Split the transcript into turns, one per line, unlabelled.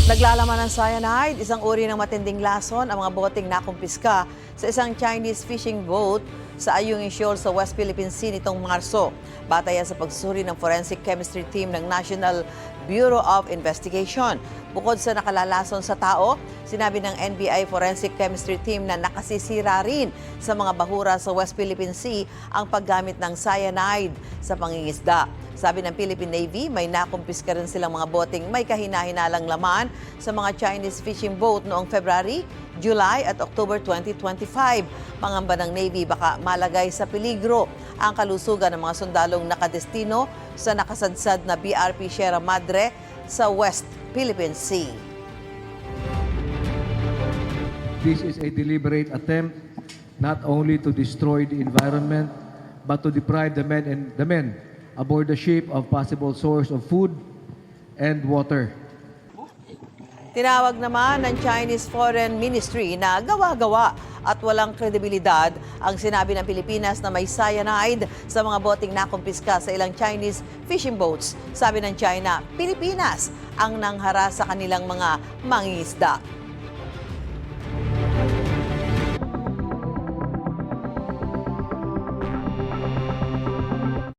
Naglalaman ng cyanide, isang uri ng matinding lason ang mga boteng nakumpiska sa isang Chinese fishing boat sa Ayungin Shoal sa West Philippine Sea nitong Marso. Batay sa pagsusuri ng forensic chemistry team ng National Bureau of Investigation. Bukod sa nakalalason sa tao, sinabi ng NBI Forensic Chemistry Team na nakasisira rin sa mga bahura sa West Philippine Sea ang paggamit ng cyanide sa pangingisda. Sabi ng Philippine Navy, may nakumpiska rin silang mga boteng may kahina-hinalang laman sa mga Chinese fishing boat noong February, July at October 2025. Pangamba ng Navy baka malagay sa peligro ang kalusugan ng mga sundalong nakadestino sa nakasadsad na BRP Sierra Madre sa West Philippine Sea.
This is a deliberate attempt not only to destroy the environment but to deprive the men aboard the ship of possible source of food and water.
Tinawag naman ng Chinese Foreign Ministry na gawa-gawa at walang kredibilidad ang sinabi ng Pilipinas na may cyanide sa mga boteng nakumpiska sa ilang Chinese fishing boats. Sabi ng China, Pilipinas ang nanghara sa kanilang mga mangingisda.